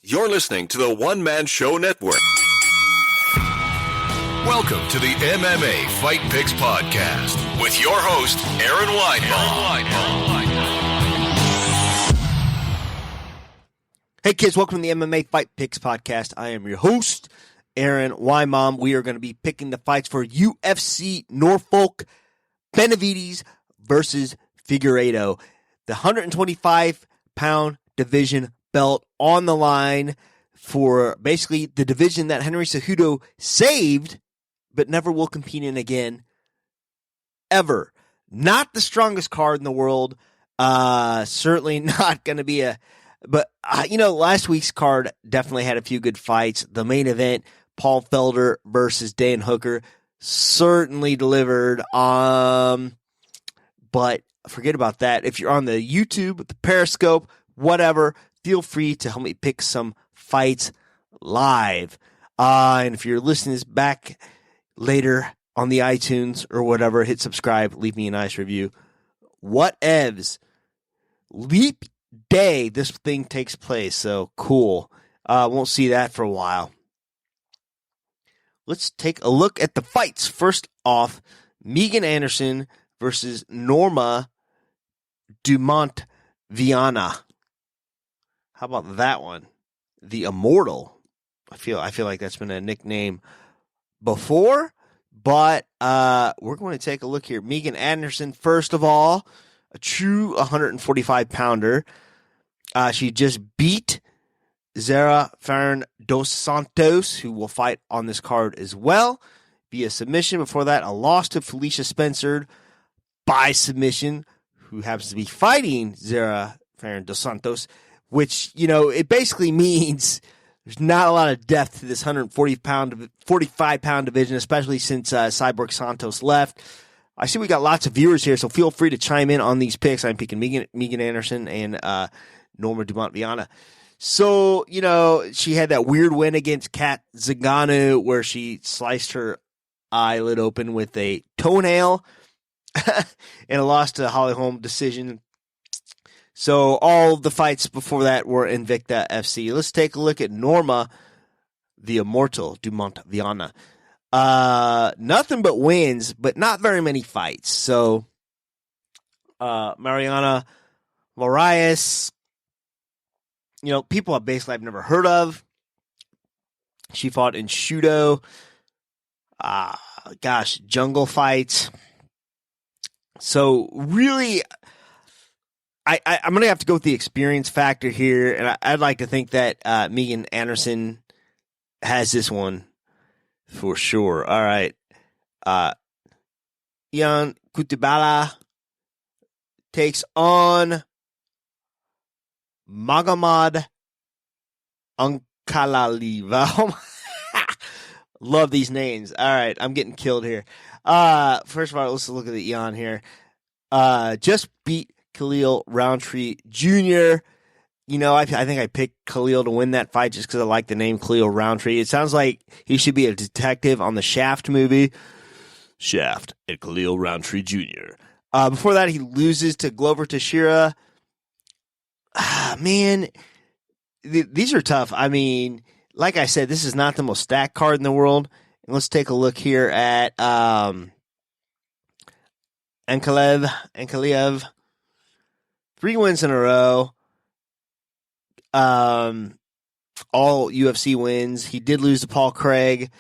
You're listening to the One Man Show Network. Welcome to the MMA Fight Picks Podcast with your host, Aaron Weinbaum. Hey kids, welcome to the MMA Fight Picks Podcast. I am your host, Aaron Weinbaum. We are going to be picking the fights for UFC Norfolk, Benavidez versus Figueiredo. The 125-pound division belt on the line for basically the division that Henry Cejudo saved, but never will compete in again, ever. Not the strongest card in the world. Certainly not going to be but last week's card definitely had a few good fights. The main event, Paul Felder versus Dan Hooker, certainly delivered. But forget about that. If you're on the YouTube, the Periscope, whatever, feel free to help me pick some fights live. And if you're listening to this back later on the iTunes or whatever, hit subscribe, leave me a nice review. Whatevs. Leap day this thing takes place, so cool. Won't see that for a while. Let's take a look at the fights. First off, Megan Anderson versus Norma Dumont Viana. How about that one? The Immortal. I feel like that's been a nickname before, but we're going to take a look here. Megan Anderson, first of all, a true 145-pounder. She just beat Zara Farron dos Santos, who will fight on this card as well, via submission. Before that, a loss to Felicia Spencer by submission, who happens to be fighting Zara Farron dos Santos, which, it basically means there's not a lot of depth to this 45-pound division, especially since Cyborg Santos left. I see we got lots of viewers here, so feel free to chime in on these picks. I'm picking Megan Anderson and Norma Dumont Viana. So, she had that weird win against Kat Zingano where she sliced her eyelid open with a toenail and a loss to Holly Holm decision. So all the fights before that were Invicta FC. Let's take a look at Norma, the Immortal Dumont Viana. Nothing but wins, but not very many fights. So, Mariana Moraes, people I've never heard of. She fought in Shudo. Jungle fights. So really, I'm going to have to go with the experience factor here, and I'd like to think that Megan Anderson has this one for sure. All right. Ian Kutubala takes on Magomed Ankalaeva. Love these names. All right, I'm getting killed here. First of all, let's look at the Ian here. Just beat Khalil Roundtree Jr. I think I picked Khalil to win that fight just because I like the name Khalil Roundtree. It sounds like he should be a detective on the Shaft movie. Shaft and Khalil Roundtree Jr. Before that, he loses to Glover Teixeira. Man, these are tough. I mean, like I said, this is not the most stacked card in the world. And let's take a look here at Ankalaev. 3 wins in a row. All UFC wins. He did lose to Paul Craig.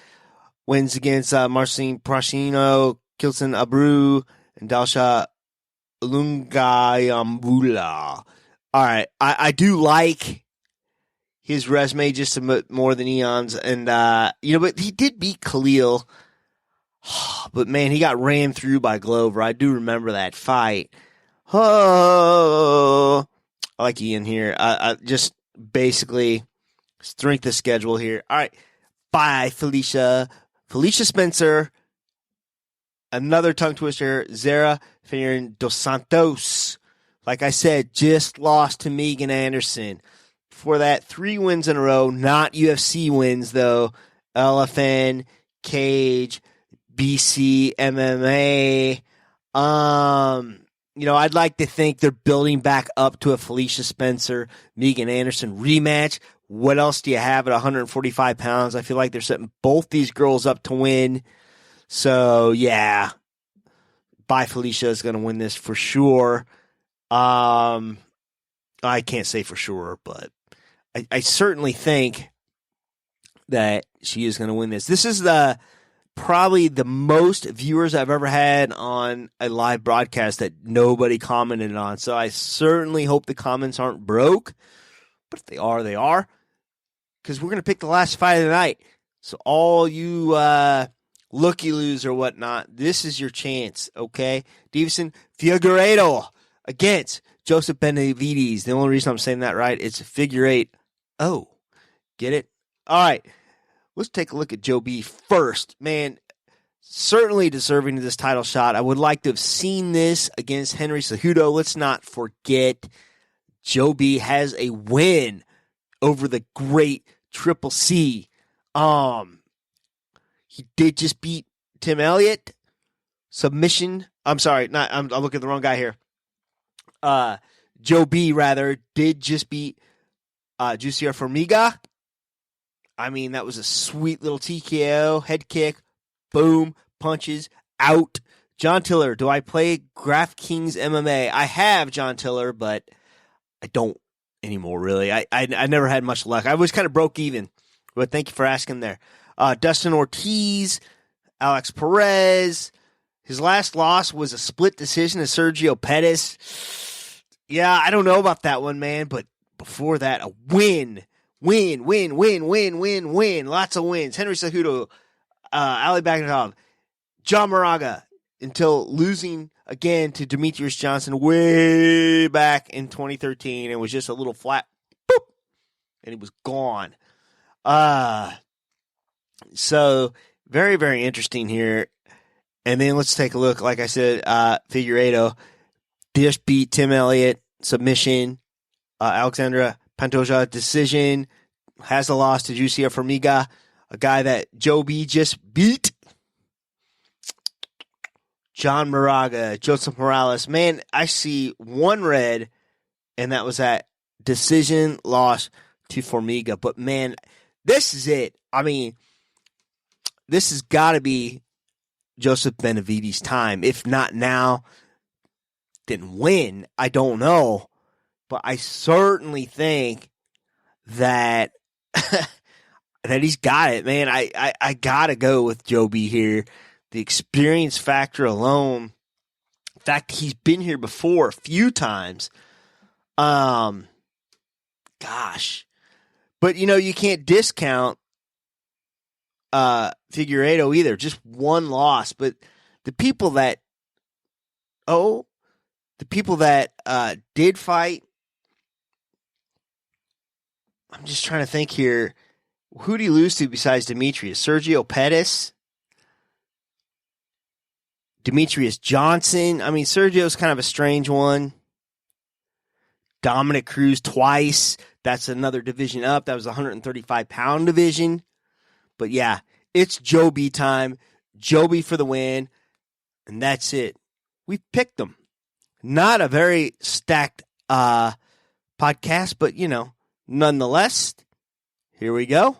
Wins against Marcin Prashino, Kilson Abreu, and Dalsha Lungayambula. All right. I do like his resume just a bit more than Eon's. And, but he did beat Khalil. But, man, he got ran through by Glover. I do remember that fight. Oh, I like Ian here. I just basically strength of schedule here. All right. Bye, Felicia. Felicia Spencer. Another tongue twister. Zara Farron dos Santos. Like I said, just lost to Megan Anderson. Before that, 3 wins in a row. Not UFC wins, though. LFN, Cage, BC, MMA. I'd like to think they're building back up to a Felicia Spencer, Megan Anderson rematch, What else do you have at 145 pounds? I feel like they're setting both these girls up to win. So, yeah, Felicia is going to win this for sure. I can't say for sure, but I certainly think that she is going to win this. This is probably the most viewers I've ever had on a live broadcast that nobody commented on. So I certainly hope the comments aren't broke. But if they are, they are. Because we're going to pick the last fight of the night. So all you looky-loos or whatnot, this is your chance, okay? Davison Figueiredo against Joseph Benavidez. The only reason I'm saying that right, it's figure eight. Oh, get it? All right. Let's take a look at Joe B first. Man, certainly deserving of this title shot. I would like to have seen this against Henry Cejudo. Let's not forget Joe B has a win over the great Triple C. He did just beat Tim Elliott. Submission. I'm sorry, I'm looking at the wrong guy here. Joe B, rather, did just beat Jussier Formiga. I mean, that was a sweet little TKO, head kick, boom, punches, out. John Tiller, do I play DraftKings MMA? I have John Tiller, but I don't anymore, really. I never had much luck. I was kind of broke even, but thank you for asking there. Dustin Ortiz, Alex Perez. His last loss was a split decision to Sergio Pettis. Yeah, I don't know about that one, man, but before that, a win. Win. Lots of wins. Henry Cejudo, Ali Baghdad, John Moraga, until losing again to Demetrius Johnson way back in 2013. It was just a little flat, boop, and he was gone. So very, very interesting here. And then let's take a look. Like I said, Figueiredo just beat Tim Elliott, submission. Alexandra Pantoja, decision. Has a loss to Jussier Formiga, a guy that Joe B just beat. John Moraga, Joseph Morales. Man, I see one red, and that was that decision loss to Formiga. But, man, this is it. I mean, this has got to be Joseph Benavidez' time. If not now, then when? I don't know. But I certainly think that that he's got it, man. I got to go with Joe B here. The experience factor alone. In fact, he's been here before a few times. Gosh. But, you know, you can't discount Figueiredo either. Just one loss. But the people that did fight, I'm just trying to think here. Who did he lose to besides Demetrius? Sergio Pettis? Demetrius Johnson? I mean, Sergio's kind of a strange one. Dominic Cruz twice. That's another division up. That was a 135-pound division. But yeah, it's Joe B time. Joe B for the win. And that's it. We picked them. Not a very stacked podcast, but, you know, nonetheless, here we go.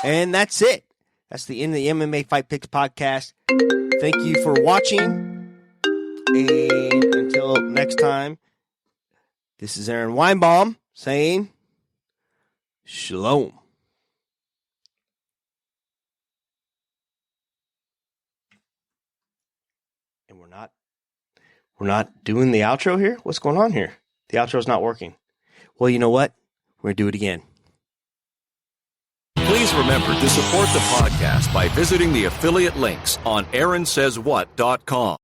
And that's it. That's the end of the MMA Fight Picks podcast. Thank you for watching. And until next time, this is Aaron Weinbaum saying shalom. And we're not doing the outro here? What's going on here? The outro's not working. Well, you know what? We're going to do it again. Please remember to support the podcast by visiting the affiliate links on AaronSaysWhat.com.